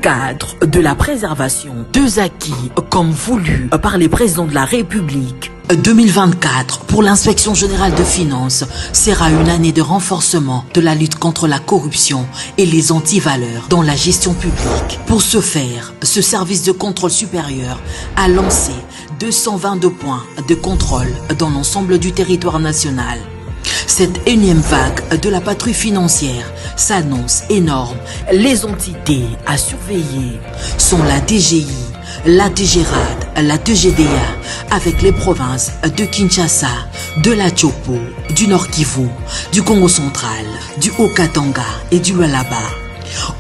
cadre de la préservation des acquis comme voulu par les présidents de la République, 2024 pour l'inspection générale de finances sera une année de renforcement de la lutte contre la corruption et les antivaleurs dans la gestion publique. Pour ce faire, ce service de contrôle supérieur a lancé 222 points de contrôle dans l'ensemble du territoire national. Cette énième vague de la patrouille financière s'annonce énorme. Les entités à surveiller sont la DGI, la DGRAD, la DGDA, avec les provinces de Kinshasa, de la Tchopo, du Nord Kivu, du Congo central, du Haut-Katanga et du Lualaba.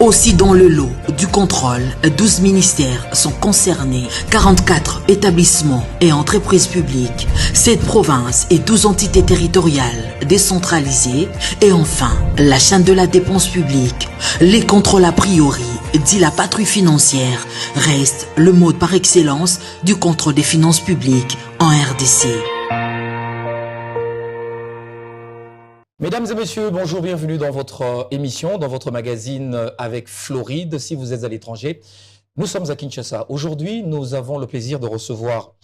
Aussi dans le lot du contrôle, 12 ministères sont concernés, 44 établissements et entreprises publiques, 7 provinces et 12 entités territoriales décentralisées et enfin la chaîne de la dépense publique. Les contrôles a priori, dit la patrouille financière, restent le mode par excellence du contrôle des finances publiques en RDC. Mesdames et messieurs, bonjour, bienvenue dans votre émission, dans votre magazine avec Floride, si vous êtes à l'étranger. Nous sommes à Kinshasa. Aujourd'hui, nous avons le plaisir de recevoir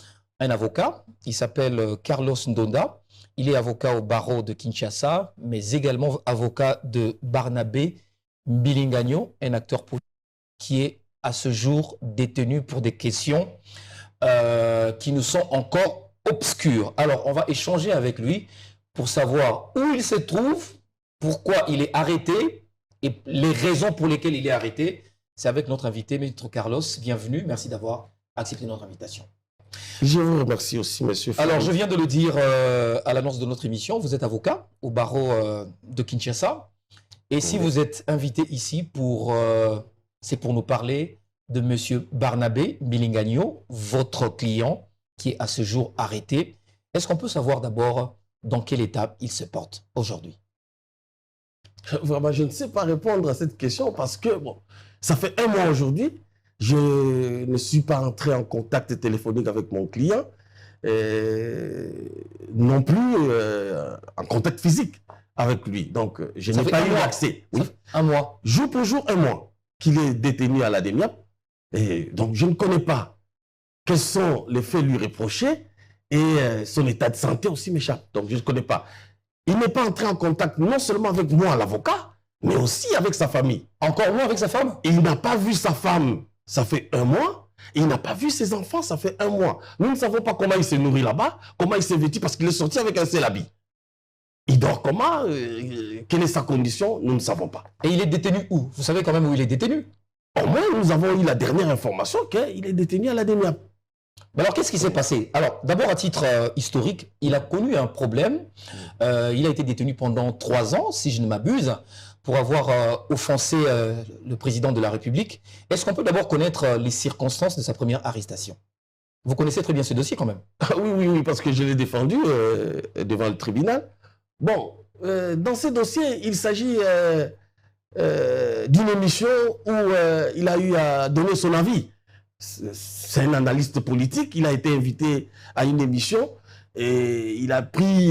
un avocat. Il s'appelle Carlos Ndonda. Il est avocat au barreau de Kinshasa, mais également avocat de Barnabé Mbilingagno, un acteur politique qui est à ce jour détenu pour des questions qui nous sont encore obscures. Alors, on va échanger avec lui pour savoir où il se trouve, pourquoi il est arrêté et les raisons pour lesquelles il est arrêté. C'est avec notre invité, Maître Carlos. Bienvenue, merci d'avoir accepté notre invitation. Je vous remercie aussi, monsieur. Alors, je viens de le dire à l'annonce de notre émission, vous êtes avocat au barreau de Kinshasa. Et si vous êtes invité ici, c'est pour nous parler de monsieur Barnabé Mbilingagno, votre client, qui est à ce jour arrêté. Est-ce qu'on peut savoir d'abord dans quelle étape il se porte aujourd'hui? Vraiment, je ne sais pas répondre à cette question parce que, bon, ça fait un mois aujourd'hui, je ne suis pas entré en contact téléphonique avec mon client, non plus en contact physique avec lui. Donc, je n'ai pas eu accès. Oui. Un mois. Jour pour jour, un mois qu'il est détenu à la DEMIAP. Et donc, je ne connais pas quels sont les faits lui reprochés. Et son état de santé aussi m'échappe. Donc, je ne connais pas. Il n'est pas entré en contact non seulement avec moi, l'avocat, mais aussi avec sa famille. Encore moins avec sa femme? Il n'a pas vu sa femme, ça fait un mois. Il n'a pas vu ses enfants, ça fait un mois. Nous ne savons pas comment il s'est nourri là-bas, comment il s'est vêtu, parce qu'il est sorti avec un seul habit. Il dort comment? Quelle est sa condition? Nous ne savons pas. Et il est détenu où? Vous savez quand même où il est détenu? Au moins, nous avons eu la dernière information qu'il est détenu à la DEMIAP. Alors, qu'est-ce qui s'est passé? Alors, d'abord, à titre historique, il a connu un problème. Il a été détenu pendant 3 ans, si je ne m'abuse, pour avoir offensé le président de la République. Est-ce qu'on peut d'abord connaître les circonstances de sa première arrestation? Vous connaissez très bien ce dossier quand même. Oui, parce que je l'ai défendu devant le tribunal. Bon, dans ce dossier, il s'agit d'une émission où il a eu à donner son avis. C'est un analyste politique, il a été invité à une émission et il a pris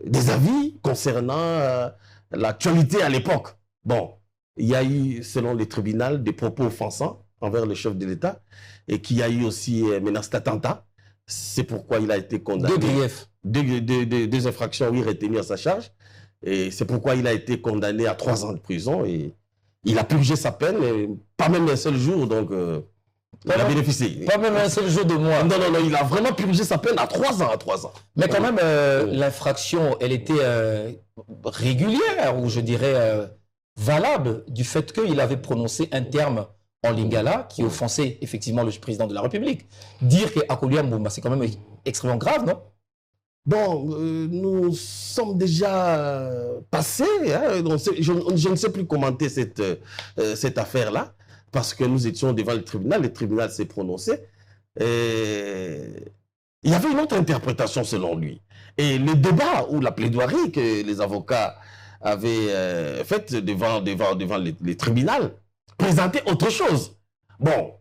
des avis concernant l'actualité à l'époque. Bon, il y a eu, selon les tribunaux, des propos offensants envers le chef de l'État et qu'il y a eu aussi menace d'attentat. C'est pourquoi il a été condamné. Deux griefs. Deux infractions, oui, retenues à sa charge. Et c'est pourquoi il a été condamné à 3 ans de prison et il a purgé sa peine, et pas même un seul jour, donc... il a bénéficié. Pas même un seul jour de mois. Non, il a vraiment purgé sa peine à 3 ans. Mais quand même, l'infraction, elle était régulière, ou je dirais valable, du fait qu'il avait prononcé un terme en lingala qui offensait effectivement le président de la République. Dire qu'Akolia Mbumba, c'est quand même extrêmement grave, non? Bon, nous sommes déjà passés. Hein, donc je ne sais plus commenter cette affaire-là. Parce que nous étions devant le tribunal s'est prononcé. Et il y avait une autre interprétation selon lui. Et le débat ou la plaidoirie que les avocats avaient faite devant les tribunaux présentait autre chose. Bon,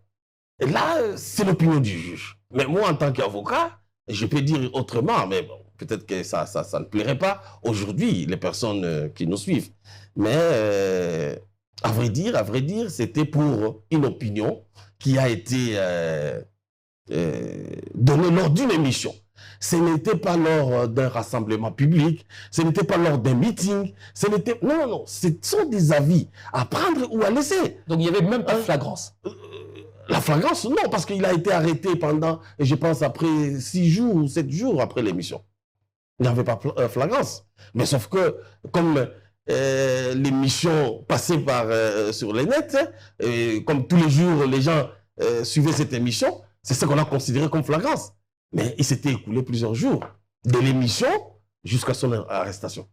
et là, c'est l'opinion du juge. Mais moi, en tant qu'avocat, je peux dire autrement, mais bon, peut-être que ça ne plairait pas aujourd'hui, les personnes qui nous suivent. Mais À vrai dire, c'était pour une opinion qui a été donnée lors d'une émission. Ce n'était pas lors d'un rassemblement public, ce n'était pas lors d'un meeting, ce n'était... Non, ce sont des avis à prendre ou à laisser. Donc, il n'y avait même pas de flagrance. La flagrance, non, parce qu'il a été arrêté pendant, je pense, après 6 jours ou 7 jours après l'émission. Il n'y avait pas flagrance. Mais sauf que, comme l'émission passait sur les nets, comme tous les jours, les gens suivaient cette émission, c'est ce qu'on a considéré comme flagrance. Mais il s'était écoulé plusieurs jours de l'émission jusqu'à son arrestation.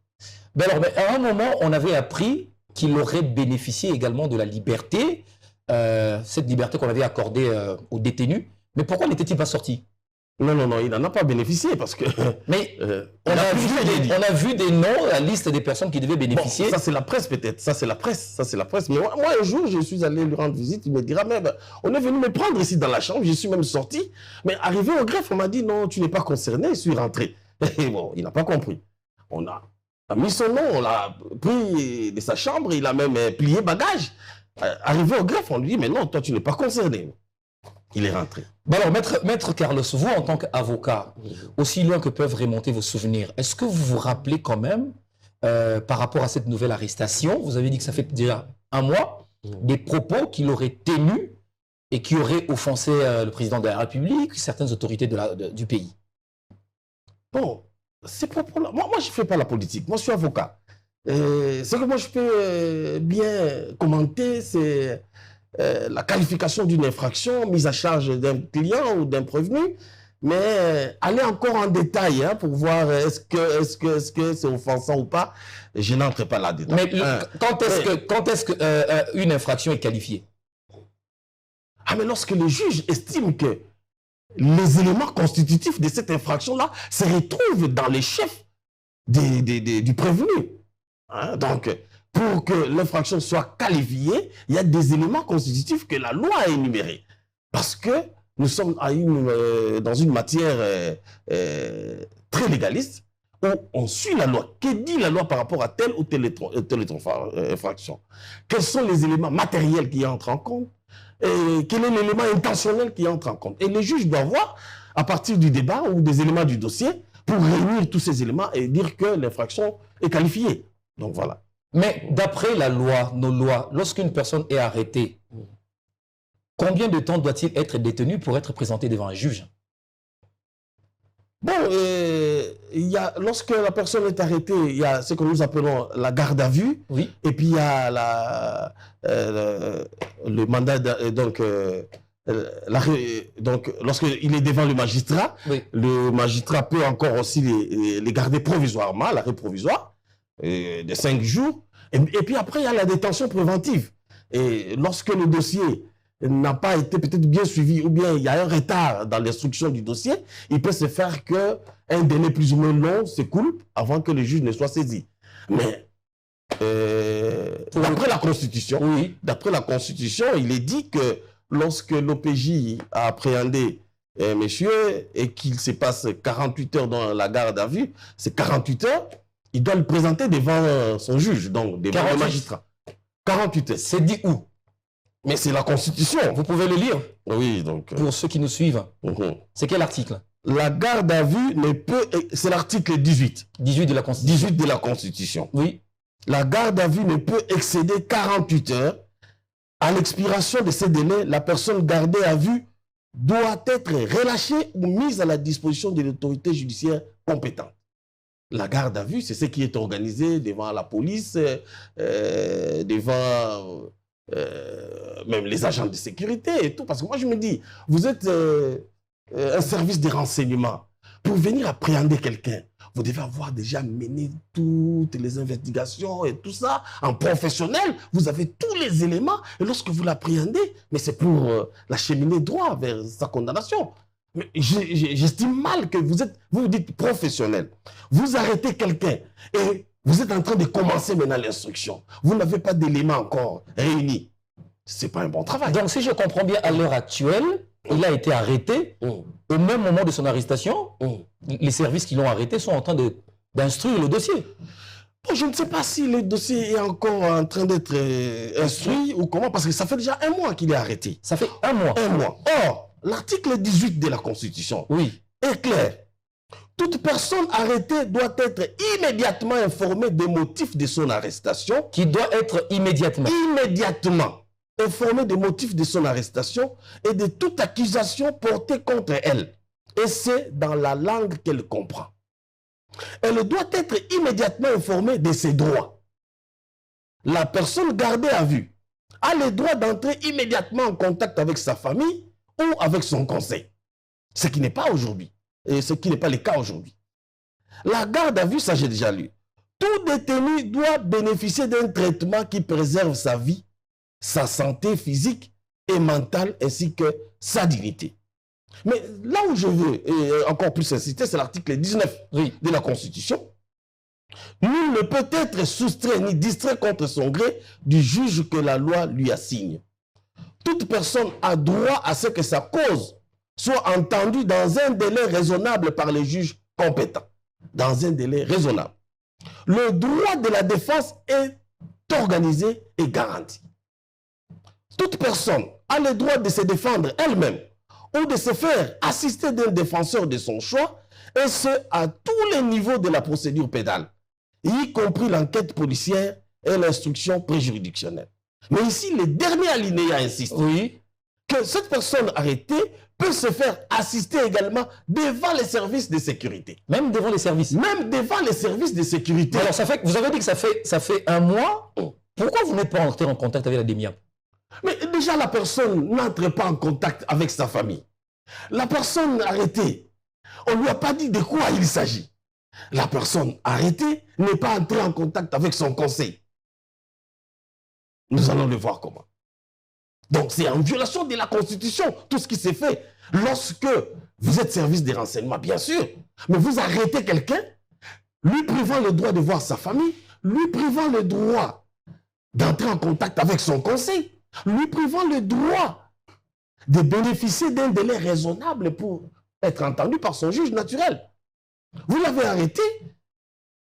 Ben alors, à un moment, on avait appris qu'il aurait bénéficié également de la liberté, cette liberté qu'on avait accordée aux détenus. Mais pourquoi n'était-il pas sorti? Non, il n'en a pas bénéficié parce que... Mais on a vu des noms, la liste des personnes qui devaient bénéficier. Bon, ça, c'est la presse peut-être. Ça, c'est la presse. Mais moi, un jour, je suis allé lui rendre visite. Il me dira, mais on est venu me prendre ici dans la chambre. Je suis même sorti. Mais arrivé au greffe, on m'a dit, non, tu n'es pas concerné. Je suis rentré. Et bon, il n'a pas compris. On a mis son nom, on l'a pris de sa chambre. Il a même plié bagage. Arrivé au greffe, on lui dit, mais non, toi, tu n'es pas concerné. Il est rentré. Bon alors, maître Carlos, vous en tant qu'avocat, aussi loin que peuvent remonter vos souvenirs, est-ce que vous vous rappelez quand même, par rapport à cette nouvelle arrestation, vous avez dit que ça fait déjà 1 mois, des propos qu'il aurait tenus et qui auraient offensé le président de la République, certaines autorités du pays? Bon, ces propos-là, moi je ne fais pas la politique, moi je suis avocat. Ce que moi je peux bien commenter, c'est la qualification d'une infraction, mise à charge d'un client ou d'un prévenu, mais aller encore en détail pour voir est-ce que c'est offensant ou pas, je n'entre pas là-dedans. Mais quand est-ce qu'une infraction est qualifiée? Ah, mais lorsque le juge estime que les éléments constitutifs de cette infraction-là se retrouvent dans les chefs du prévenu. Donc, pour que l'infraction soit qualifiée, il y a des éléments constitutifs que la loi a énumérés. Parce que nous sommes dans une matière très légaliste, où on suit la loi. Que dit la loi par rapport à telle ou telle infraction? Quels sont les éléments matériels qui entrent en compte? Et quel est l'élément intentionnel qui entre en compte? Et le juge doit voir, à partir du débat ou des éléments du dossier, pour réunir tous ces éléments et dire que l'infraction est qualifiée. Donc voilà. Mais d'après la loi, nos lois, lorsqu'une personne est arrêtée, combien de temps doit-il être détenu pour être présenté devant un juge? Bon, lorsque la personne est arrêtée, il y a ce que nous appelons la garde à vue. Oui. Et puis il y a le mandat, donc lorsqu'il est devant le magistrat, oui, le magistrat peut encore aussi les garder provisoirement, l'arrêt provisoire de 5 jours. Et puis après, il y a la détention préventive. Et lorsque le dossier n'a pas été peut-être bien suivi ou bien il y a un retard dans l'instruction du dossier, il peut se faire qu'un délai plus ou moins long s'écoule avant que le juge ne soit saisi. Mais d'après la Constitution, oui, il est dit que lorsque l'OPJ a appréhendé monsieur et qu'il se passe 48 heures dans la garde à vue, c'est 48 heures, il doit le présenter devant son juge, donc devant le magistrat. 48 heures. C'est dit où? Mais c'est la Constitution. Vous pouvez le lire? Oui, donc... Pour ceux qui nous suivent. C'est quel article? La garde à vue ne peut... C'est l'article 18. 18 de la Constitution. 18 de la Constitution. Oui. La garde à vue ne peut excéder 48 heures. À l'expiration de ces délais, la personne gardée à vue doit être relâchée ou mise à la disposition de l'autorité judiciaire compétente. La garde à vue, c'est ce qui est organisé devant la police, devant même les agents de sécurité et tout. Parce que moi, je me dis, vous êtes un service de renseignement. Pour venir appréhender quelqu'un, vous devez avoir déjà mené toutes les investigations et tout ça en professionnel. Vous avez tous les éléments. Et lorsque vous l'appréhendez, mais c'est pour l'acheminer droit vers sa condamnation. Mais j'estime mal que vous dites professionnel. Vous arrêtez quelqu'un et vous êtes en train de commencer maintenant l'instruction. Vous n'avez pas d'éléments encore réunis. Ce n'est pas un bon travail. Donc, si je comprends bien, à l'heure actuelle, il a été arrêté. Au même moment de son arrestation, les services qui l'ont arrêté sont en train d'instruire le dossier. Bon, je ne sais pas si le dossier est encore en train d'être instruit ou comment, parce que ça fait déjà 1 mois qu'il est arrêté. Ça fait 1 mois. 1 mois. Or, l'article 18 de la Constitution est clair. Toute personne arrêtée doit être immédiatement informée des motifs de son arrestation. Qui doit être immédiatement. Immédiatement informée des motifs de son arrestation et de toute accusation portée contre elle. Et c'est dans la langue qu'elle comprend. Elle doit être immédiatement informée de ses droits. La personne gardée à vue a le droit d'entrer immédiatement en contact avec sa famille ou avec son conseil. Ce qui n'est pas aujourd'hui. Et ce qui n'est pas le cas aujourd'hui. La garde à vue, ça j'ai déjà lu. Tout détenu doit bénéficier d'un traitement qui préserve sa vie, sa santé physique et mentale, ainsi que sa dignité. Mais là où je veux encore plus insister, c'est l'article 19 de la Constitution. Nul ne peut être soustrait ni distrait contre son gré du juge que la loi lui assigne. Toute personne a droit à ce que sa cause soit entendue dans un délai raisonnable par les juges compétents. Dans un délai raisonnable. Le droit de la défense est organisé et garanti. Toute personne a le droit de se défendre elle-même ou de se faire assister d'un défenseur de son choix, et ce, à tous les niveaux de la procédure pénale, y compris l'enquête policière et l'instruction préjuridictionnelle. Mais ici, le dernier alinéa insiste que cette personne arrêtée peut se faire assister également devant les services de sécurité. Même devant les services. Même devant les services de sécurité. Alors, ça fait, vous avez dit que ça fait 1 mois. Pourquoi vous n'êtes pas entré en contact avec la DEMIAP? Mais déjà, la personne n'entre pas en contact avec sa famille. La personne arrêtée, on ne lui a pas dit de quoi il s'agit. La personne arrêtée n'est pas entrée en contact avec son conseil. Nous allons le voir comment. Donc, c'est en violation de la Constitution, tout ce qui s'est fait. Lorsque vous êtes service des renseignements, bien sûr, mais vous arrêtez quelqu'un, lui privant le droit de voir sa famille, lui privant le droit d'entrer en contact avec son conseil, lui privant le droit de bénéficier d'un délai raisonnable pour être entendu par son juge naturel. Vous l'avez arrêté,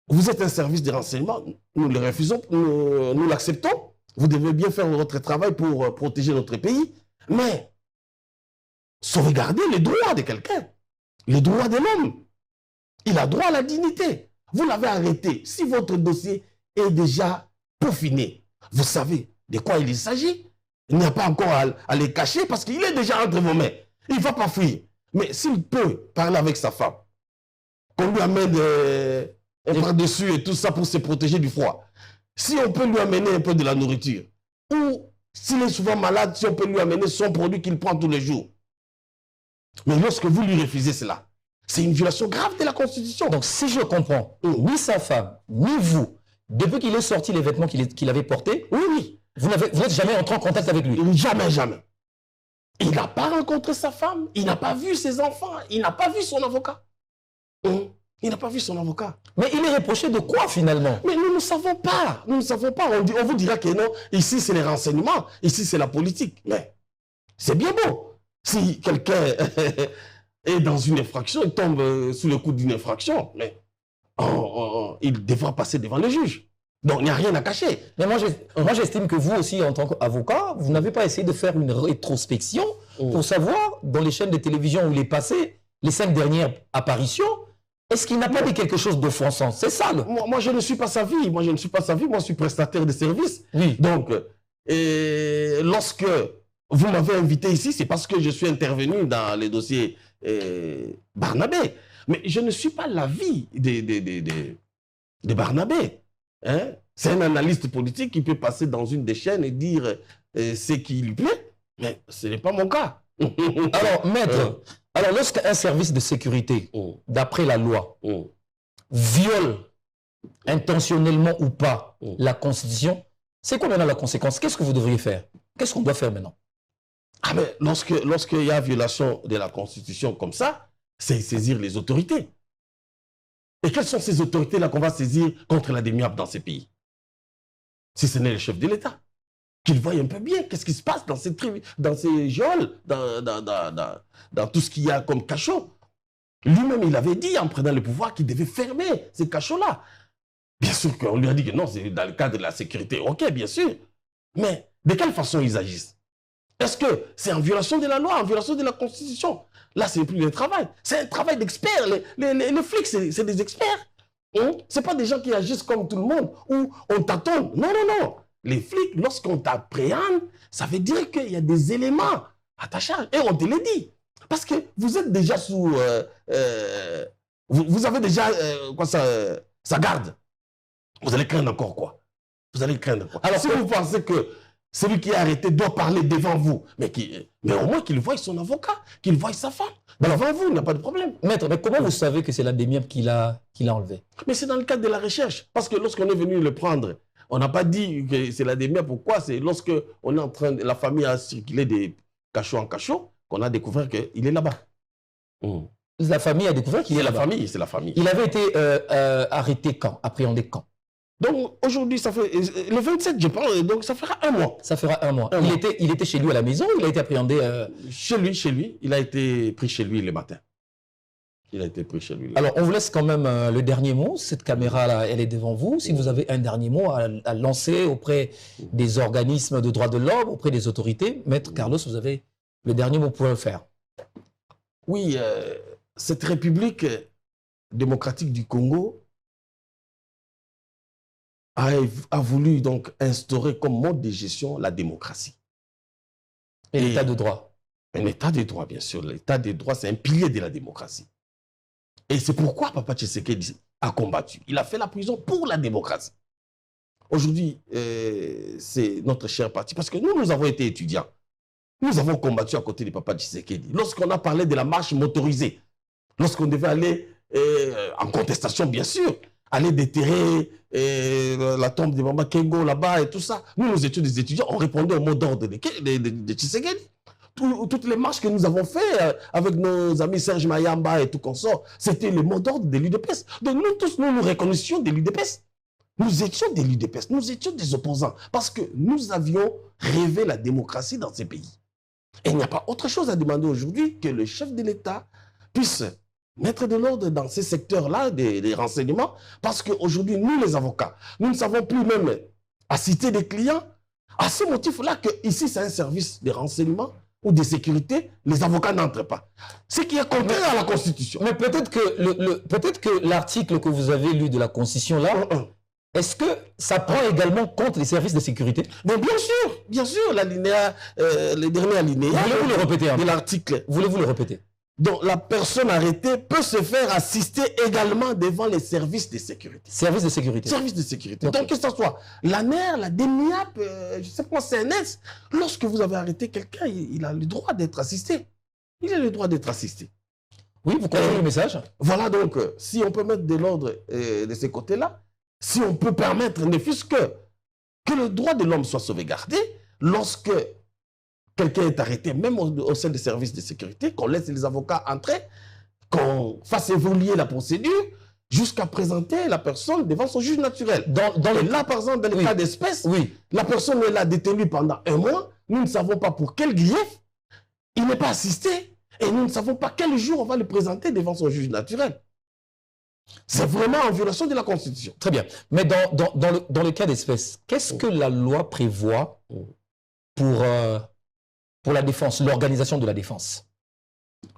vous êtes un service de renseignement, nous le refusons, nous l'acceptons, vous devez bien faire votre travail pour protéger notre pays, mais sauvegarder les droits de quelqu'un, les droits de l'homme. Il a droit à la dignité. Vous l'avez arrêté. Si votre dossier est déjà peaufiné, vous savez de quoi il s'agit. Il n'y a pas encore à les cacher parce qu'il est déjà entre vos mains. Il ne va pas fuir. Mais s'il peut parler avec sa femme, qu'on lui amène un par-dessus et tout ça pour se protéger du froid, si on peut lui amener un peu de la nourriture, ou s'il est souvent malade, si on peut lui amener son produit qu'il prend tous les jours. Mais lorsque vous lui refusez cela, c'est une violation grave de la Constitution. Donc, si je comprends, ni sa femme, ni vous, depuis qu'il est sorti les vêtements qu'il avait portés, vous n'êtes jamais entré en contact avec lui. Jamais, jamais. Il n'a pas rencontré sa femme, il n'a pas vu ses enfants, il n'a pas vu son avocat. Il n'a pas vu son avocat. Mais il est reproché de quoi finalement? Mais nous ne savons pas. Nous ne savons pas. On vous dira que non, ici c'est les renseignements, ici c'est la politique. Mais c'est bien beau. Si quelqu'un est dans une infraction, il tombe sous le coup d'une infraction, mais il devra passer devant le juge. Donc il n'y a rien à cacher. Mais moi j'estime que vous aussi, en tant qu'avocat, vous n'avez pas essayé de faire une rétrospection pour savoir, dans les chaînes de télévision où il est passé, les 5 dernières apparitions, est-ce qu'il n'a pas dit quelque chose d'offensant? C'est ça. Moi, je ne suis pas sa vie. Moi, je ne suis pas sa vie. Moi, je suis prestataire de service. Oui. Donc, lorsque vous m'avez invité ici, c'est parce que je suis intervenu dans les dossiers Barnabé. Mais je ne suis pas la vie de Barnabé. Hein? C'est un analyste politique qui peut passer dans une des chaînes et dire ce qui lui plaît. Mais ce n'est pas mon cas. Alors, maître, lorsqu'un service de sécurité, d'après la loi, viole intentionnellement ou pas la Constitution, c'est quoi maintenant la conséquence? Qu'est-ce que vous devriez faire? Qu'est-ce qu'on doit faire maintenant? Ah mais lorsqu'il y a violation de la Constitution comme ça, c'est saisir les autorités. Et quelles sont ces autorités-là qu'on va saisir contre la DEMIAP dans ces pays? Si ce n'est le chef de l'État. Qu'il voie un peu bien qu'est-ce qui se passe dans ces geôles, dans tout ce qu'il y a comme cachot. Lui-même, il avait dit, en prenant le pouvoir, qu'il devait fermer ces cachots-là. Bien sûr qu'on lui a dit que non, c'est dans le cadre de la sécurité. Ok, bien sûr. Mais de quelle façon ils agissent? Est-ce que c'est en violation de la loi, en violation de la Constitution? Là, c'est plus le travail. C'est un travail d'experts. Les flics, c'est des experts. Ce n'est pas des gens qui agissent comme tout le monde, où on t'attend. Non, non, non. Les flics, lorsqu'on t'appréhende, ça veut dire qu'il y a des éléments à ta charge. Et on te le dit. Parce que vous êtes déjà sous... vous avez déjà sa garde. Vous allez craindre encore quoi? Vous allez craindre quoi? Alors, si vous pensez que celui qui est arrêté doit parler devant vous, mais au moins qu'il voie son avocat, qu'il voie sa femme. Devant vous, il n'y a pas de problème. Maître, mais comment vous savez que c'est l'ADEMIAP qui l'a enlevé? Mais c'est dans le cadre de la recherche. Parce que lorsqu'on est venu le prendre, on n'a pas dit que c'est l'ADEMIAP. Pourquoi? C'est lorsque on est en train la famille a circulé des cachot en cachot qu'on a découvert qu'il est là-bas. La famille a découvert qu'il est là-bas. C'est la famille. Il avait été arrêté quand? Appréhendé quand? Donc aujourd'hui, ça fait le 27, je parle, donc ça fera un mois. Ça fera un mois. Il était chez lui à la maison ou il a été appréhendé Chez lui. Il a été pris chez lui le matin. Il a été pris chez lui. Alors, on vous laisse quand même le dernier mot. Cette caméra-là, elle est devant vous. Si vous avez un dernier mot à lancer auprès des organismes de droits de l'homme, auprès des autorités, Maître Carlos, vous avez le dernier mot pour le faire. Oui, cette République démocratique du Congo a voulu donc instaurer comme mode de gestion la démocratie. Et l'état de droit. Un état de droit, bien sûr. L'état de droit, c'est un pilier de la démocratie. Et c'est pourquoi Papa Tshisekedi a combattu. Il a fait la prison pour la démocratie. Aujourd'hui, c'est notre cher parti. Parce que nous avons été étudiants. Nous avons combattu à côté de Papa Tshisekedi. Lorsqu'on a parlé de la marche motorisée, lorsqu'on devait aller en contestation, bien sûr, aller déterrer la tombe de Mama Kengo là-bas et tout ça. Nous étions des étudiants, on répondait au mot d'ordre de Tshisekedi. Toutes les marches que nous avons fait avec nos amis Serge Mayamba et tout consort, c'était le mot d'ordre de l'UDPS. Donc nous tous, nous reconnaissions de l'UDPS. Nous étions de l'UDPS, nous étions des opposants parce que nous avions rêvé la démocratie dans ces pays. Et il n'y a pas autre chose à demander aujourd'hui que le chef de l'État puisse mettre de l'ordre dans ces secteurs-là des renseignements, parce qu'aujourd'hui, nous les avocats, nous ne savons plus même assister des clients. À ce motif-là que ici, c'est un service de renseignement ou de sécurité, les avocats n'entrent pas. Ce qui est contraire à la Constitution. Mais peut-être que l'article que vous avez lu de la Constitution là, est-ce que ça prend également compte les services de sécurité? Mais bien sûr, l'alinéa, le dernier alinéa Voulez-vous le répéter de l'article. Voulez-vous le répéter? Donc la personne arrêtée peut se faire assister également devant les services de sécurité. Services de sécurité. Services de sécurité. Okay. Donc que ce soit l'ANER, la DEMIAP, je ne sais pas, CNS, lorsque vous avez arrêté quelqu'un, il a le droit d'être assisté. Il a le droit d'être assisté. Oui, vous comprenez le message? Voilà donc, si on peut mettre de l'ordre de ces côtés-là, si on peut permettre, ne fût-ce que le droit de l'homme soit sauvegardé, lorsque quelqu'un est arrêté, même au sein des services de sécurité, qu'on laisse les avocats entrer, qu'on fasse évoluer la procédure jusqu'à présenter la personne devant son juge naturel. Et là, par exemple, dans le cas d'espèce, la personne est là détenue pendant un mois, nous ne savons pas pour quel grief, il n'est pas assisté, et nous ne savons pas quel jour on va le présenter devant son juge naturel. C'est vraiment en violation de la Constitution. Très bien. Mais dans le cas d'espèce, qu'est-ce que la loi prévoit pour la défense, l'organisation de la défense?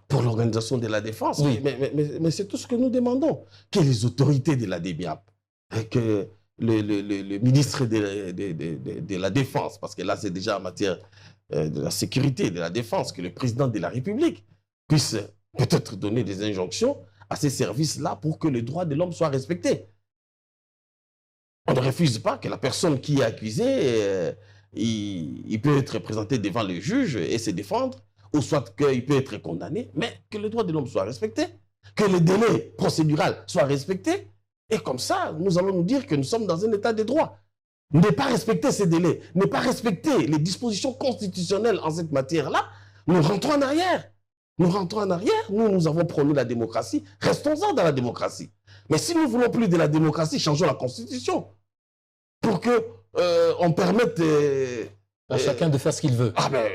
Pour l'organisation de la défense, oui. Mais c'est tout ce que nous demandons. Que les autorités de la DEMIAP, que le ministre de la Défense, parce que là c'est déjà en matière de la sécurité, de la défense, que le président de la République puisse peut-être donner des injonctions à ces services-là pour que les droits de l'homme soient respectés. On ne refuse pas que la personne qui est accusée, il peut être présenté devant le juge et se défendre, ou soit qu'il peut être condamné, mais que les droits de l'homme soient respectés, que le délai procédural soit respecté, et comme ça, nous allons nous dire que nous sommes dans un état de droit. Ne pas respecter ces délais, ne pas respecter les dispositions constitutionnelles en cette matière-là, nous rentrons en arrière. Nous rentrons en arrière, nous avons prôné la démocratie, restons-en dans la démocratie. Mais si nous ne voulons plus de la démocratie, changeons la Constitution. Pour que on permette à chacun de faire ce qu'il veut. Ah ben,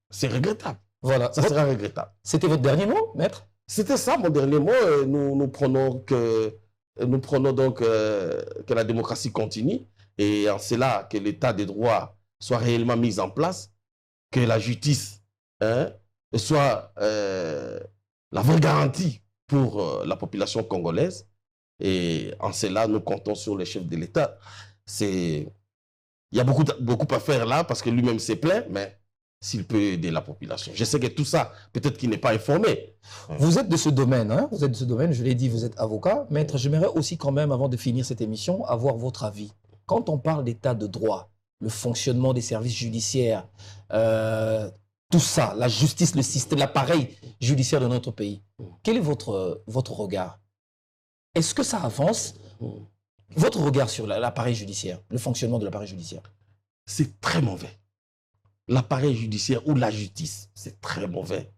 c'est regrettable. Voilà. Ça sera regrettable. C'était votre dernier mot, maître? C'était ça mon dernier mot. Nous prenons que nous prenons donc que la démocratie continue et en cela que l'état de droit soit réellement mis en place, que la justice soit la vraie garantie pour la population congolaise. Et en cela, nous comptons sur les chefs de l'État. Il y a beaucoup à faire là parce que lui-même s'est plaint, mais s'il peut aider la population. Je sais que tout ça, peut-être qu'il n'est pas informé. Vous êtes de ce domaine, hein? Vous êtes de ce domaine, je l'ai dit, vous êtes avocat. Maître, j'aimerais aussi quand même, avant de finir cette émission, avoir votre avis. Quand on parle d'état de droit, le fonctionnement des services judiciaires, tout ça, la justice, le système, l'appareil judiciaire de notre pays, quel est votre regard? Est-ce que ça avance? Votre regard sur l'appareil judiciaire, le fonctionnement de l'appareil judiciaire? C'est très mauvais. L'appareil judiciaire ou la justice, c'est très mauvais.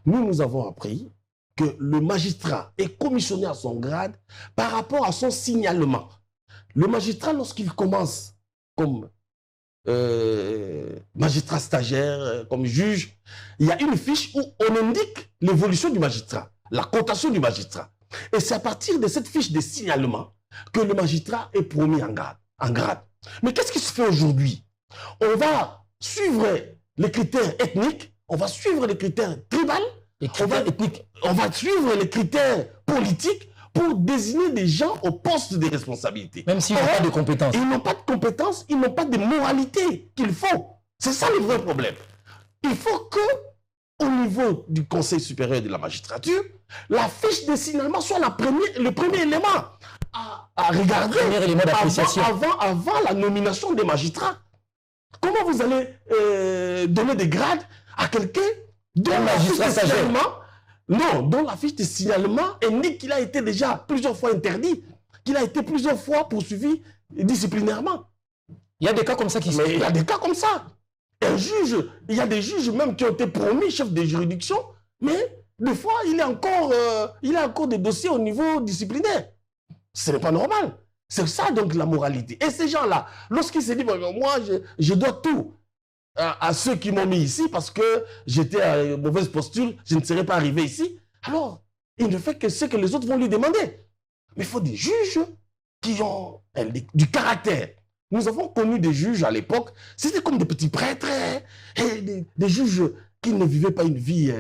Nous avons appris que le magistrat est commissionné à son grade par rapport à son signalement. Le magistrat, lorsqu'il commence comme magistrat stagiaire, comme juge, il y a une fiche où on indique l'évolution du magistrat, la cotation du magistrat. Et c'est à partir de cette fiche de signalement que le magistrat est promu en grade. Mais qu'est-ce qui se fait aujourd'hui? On va suivre les critères ethniques, on va suivre les critères tribaux, on va suivre les critères politiques pour désigner des gens au poste de responsabilité. Même s'ils n'ont pas de compétences. Ils n'ont pas de compétences, ils n'ont pas de moralité qu'il faut. C'est ça le vrai problème. Il faut que, au niveau du Conseil supérieur de la magistrature, la fiche de signalement soit le premier élément à regarder avant la nomination des magistrats. Comment vous allez donner des grades à quelqu'un dont la fiche de signalement, dont la fiche de signalement indique qu'il a été déjà plusieurs fois interdit, qu'il a été plusieurs fois poursuivi disciplinairement? Il y a des cas comme ça qui se... Il y a des cas comme ça. Un juge, il y a des juges même qui ont été promis chef de juridiction, mais des fois, il a encore des dossiers au niveau disciplinaire. Ce n'est pas normal. C'est ça donc la moralité. Et ces gens-là, lorsqu'ils se disent, moi, je dois tout à ceux qui m'ont mis ici parce que j'étais à une mauvaise posture, je ne serais pas arrivé ici, alors il ne fait que ce que les autres vont lui demander. Mais il faut des juges qui ont du caractère. Nous avons connu des juges à l'époque, c'était comme des petits prêtres, et des juges qui ne vivaient pas une vie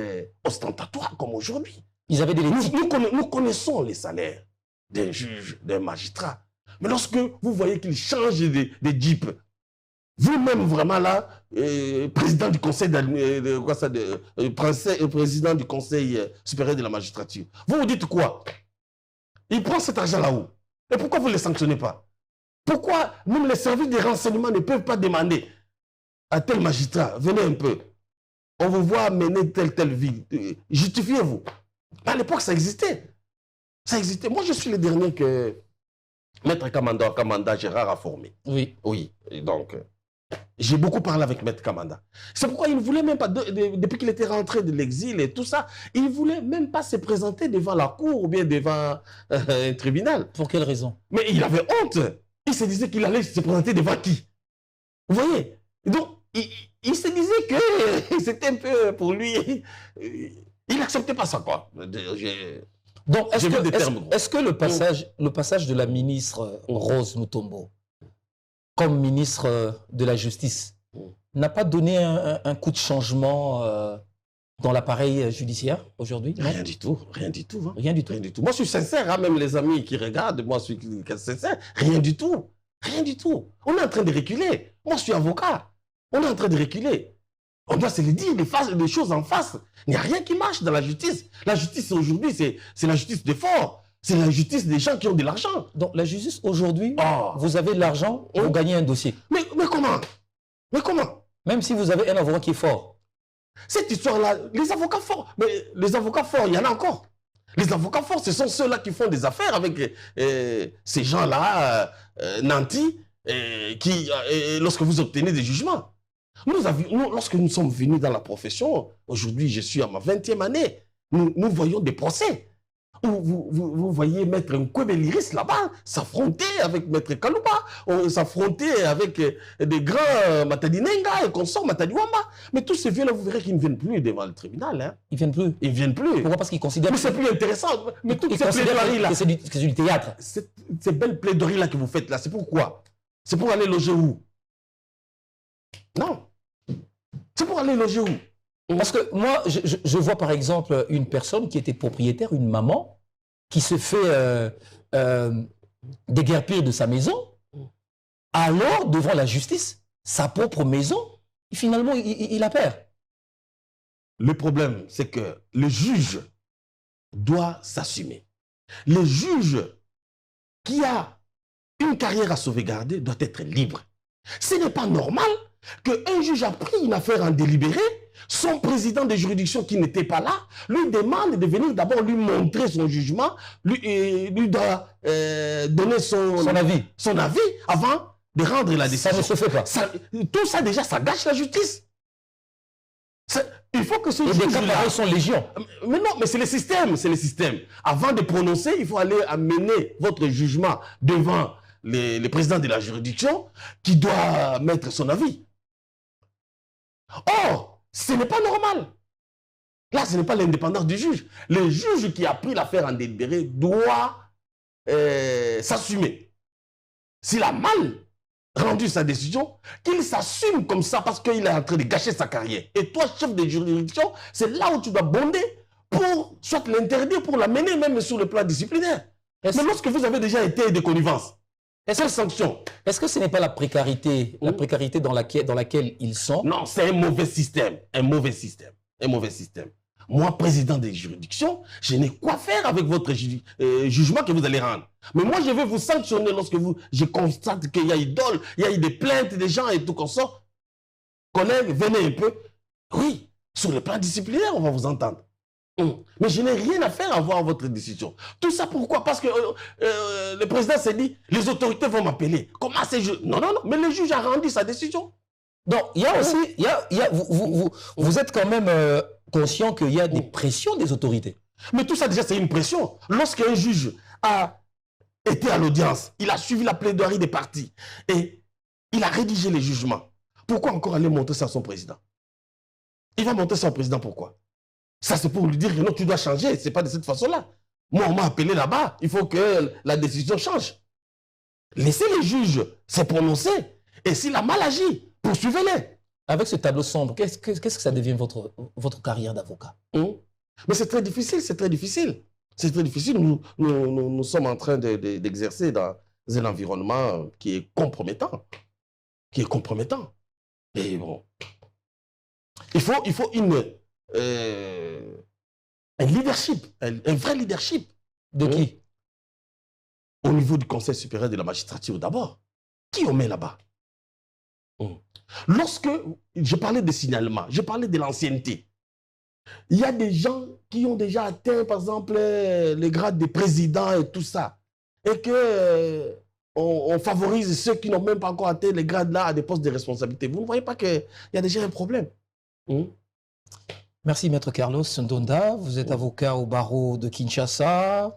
ostentatoire comme aujourd'hui. Ils avaient des l'éthique. Nous connaissons les salaires des juges, des magistrats. Mais lorsque vous voyez qu'ils changent des jeeps, vous-même vraiment là, président du conseil, président du conseil supérieur de la magistrature, vous vous dites quoi? Il prend cet argent là-haut. Et pourquoi vous ne les sanctionnez pas? Pourquoi même les services de renseignement ne peuvent pas demander à tel magistrat, venez un peu, on vous voit mener telle ville, justifiez-vous. À l'époque, ça existait. Ça existait. Moi, je suis le dernier que Maître Kamanda Gérard a formé. Oui. Oui. Et donc, j'ai beaucoup parlé avec Maître Kamanda. C'est pourquoi il ne voulait même pas, depuis qu'il était rentré de l'exil et tout ça, il ne voulait même pas se présenter devant la cour ou bien devant un tribunal. Pour quelle raison? Mais il avait honte. Il se disait qu'il allait se présenter devant qui? Vous voyez? Donc, il se disait que c'était un peu pour lui. Il n'acceptait pas ça, quoi. Donc, est-ce que le passage de la ministre Rose Mutombo comme ministre de la Justice n'a pas donné un coup de changement dans l'appareil judiciaire aujourd'hui? Rien du tout, rien du tout. Hein. Rien du tout. Rien du tout. Moi, je suis sincère, hein, même les amis qui regardent, moi, je suis sincère. Rien du tout. Rien du tout. On est en train de reculer. Moi, je suis avocat. On est en train de reculer. On doit se le dire, des choses en face. Il n'y a rien qui marche dans la justice. La justice aujourd'hui, c'est la justice des forts. C'est la justice des gens qui ont de l'argent. Donc la justice aujourd'hui, vous avez de l'argent, vous gagnez un dossier. Mais comment? Mais comment? Même si vous avez un avocat qui est fort. Cette histoire-là, les avocats forts, mais les avocats forts, il y en a encore. Les avocats forts, ce sont ceux-là qui font des affaires avec ces gens-là, nantis, lorsque vous obtenez des jugements. Lorsque nous sommes venus dans la profession, aujourd'hui je suis à ma 20e année, nous voyons des procès. Vous voyez Maître Nkwebeliris là-bas s'affronter avec Maître Kalouba, s'affronter avec des grands Matadinenga et consorts Matadiwamba. Mais tous ces vieux-là, vous verrez qu'ils ne viennent plus devant le tribunal. Hein. Ils ne viennent plus. Ils ne viennent plus. Pourquoi? Parce qu'ils considèrent Mais c'est plus intéressant. Mais toutes ils ces considèrent plaidoiries-là, que c'est du théâtre. ces belles plaidoiries-là que vous faites là, c'est pourquoi? C'est pour aller loger où? Non. C'est pour aller loger où? Parce que moi, je vois par exemple une personne qui était propriétaire, une maman, qui se fait déguerpir de sa maison, alors devant la justice, sa propre maison, et finalement, il la perd. Le problème, c'est que le juge doit s'assumer. Le juge qui a une carrière à sauvegarder doit être libre. Ce n'est pas normal qu'un juge a pris une affaire en délibéré, son président de juridiction qui n'était pas là, lui demande de venir d'abord lui montrer son jugement, lui doit donner son avis avant de rendre la décision. Ça ne se fait pas. Tout ça déjà, ça gâche la justice. Il faut que ce juge juge des cas pareils sont légion. Mais non, mais c'est le système, c'est le système. Avant de prononcer, il faut aller amener votre jugement devant le président de la juridiction qui doit mettre son avis. Or, ce n'est pas normal. Là, ce n'est pas l'indépendance du juge. Le juge qui a pris l'affaire en délibéré doit s'assumer. S'il a mal rendu sa décision, qu'il s'assume comme ça parce qu'il est en train de gâcher sa carrière. Et toi, chef de juridiction, c'est là où tu dois bonder pour soit l'interdire, pour l'amener même sur le plan disciplinaire. Mais lorsque vous avez déjà été de connivence, quelle sanction? Est-ce que ce n'est pas la précarité, dans laquelle ils sont? Non, c'est un mauvais système. Un mauvais système. Un mauvais système. Moi, président des juridictions, je n'ai quoi faire avec votre jugement que vous allez rendre. Mais moi, je vais vous sanctionner lorsque je constate qu'il y a idole, il y a eu des plaintes des gens et tout comme ça. Collègues, venez un peu. Oui, sur le plan disciplinaire, on va vous entendre. Mais je n'ai rien à faire à voir votre décision. Tout ça pourquoi? Parce que le président s'est dit, les autorités vont m'appeler. Comment c'est juste? Non, non, non, mais le juge a rendu sa décision. Donc, il y a aussi, vous êtes quand même conscient qu'il y a des pressions des autorités. Mais tout ça déjà, c'est une pression. Lorsqu'un juge a été à l'audience, il a suivi la plaidoirie des parties et il a rédigé les jugements. Pourquoi encore aller montrer ça à son président? Il va montrer ça au président, pourquoi? Ça, c'est pour lui dire que non, tu dois changer. Ce n'est pas de cette façon-là. Moi, on m'a appelé là-bas. Il faut que la décision change. Laissez les juges se prononcer. Et s'il a mal agi, poursuivez-les. Avec ce tableau sombre, qu'est-ce que ça devient votre carrière d'avocat? Mais c'est très difficile, c'est très difficile. C'est très difficile. Nous sommes en train d'exercer dans un environnement qui est compromettant. Qui est compromettant. Et bon, il faut un leadership, un vrai leadership. De qui? Au niveau du Conseil supérieur de la magistrature d'abord. Qui on met là-bas? Lorsque je parlais de signalement, je parlais de l'ancienneté. Il y a des gens qui ont déjà atteint, par exemple, les grades de président et tout ça. Et que on favorise ceux qui n'ont même pas encore atteint les grades là à des postes de responsabilité. Vous ne voyez pas qu'il y a déjà un problème? Merci, Maître Carlos Ndonda. Vous êtes avocat au barreau de Kinshasa.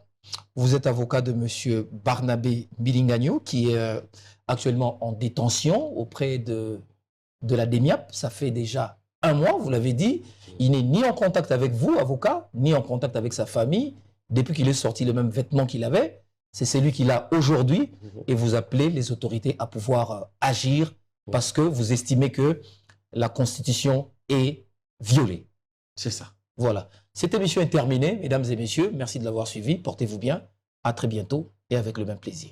Vous êtes avocat de M. Barnabé Bilingagno, qui est actuellement en détention auprès de la DEMIAP. Ça fait déjà 1 mois, vous l'avez dit. Il n'est ni en contact avec vous, avocat, ni en contact avec sa famille. Depuis qu'il est sorti, le même vêtement qu'il avait, c'est celui qu'il a aujourd'hui. Et vous appelez les autorités à pouvoir agir parce que vous estimez que la Constitution est violée. C'est ça. Voilà. Cette émission est terminée, mesdames et messieurs. Merci de l'avoir suivi. Portez-vous bien. À très bientôt et avec le même plaisir.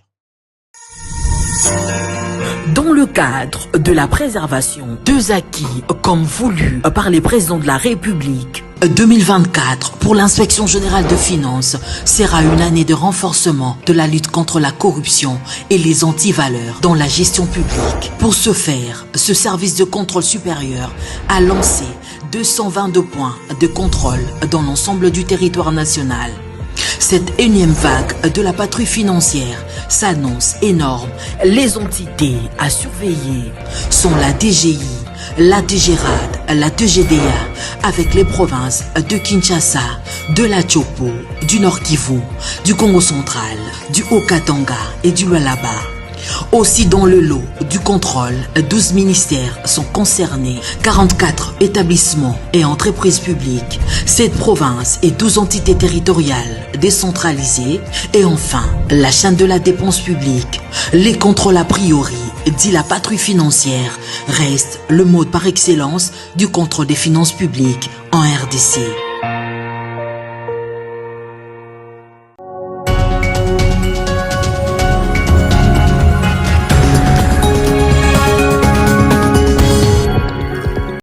Dans le cadre de la préservation des acquis comme voulu par les présidents de la République, 2024 pour l'inspection générale de finances sera une année de renforcement de la lutte contre la corruption et les antivaleurs dans la gestion publique. Pour ce faire, ce service de contrôle supérieur a lancé 222 points de contrôle dans l'ensemble du territoire national. Cette énième vague de la patrouille financière s'annonce énorme. Les entités à surveiller sont la DGI, la DGRAD, la DGDA, avec les provinces de Kinshasa, de la Tchopo, du Nord Kivu, du Congo central, du Haut-Katanga et du Lualaba. Aussi dans le lot du contrôle, 12 ministères sont concernés, 44 établissements et entreprises publiques, 7 provinces et 12 entités territoriales décentralisées et enfin la chaîne de la dépense publique. Les contrôles a priori, dit la patrouille financière, restent le mode par excellence du contrôle des finances publiques en RDC.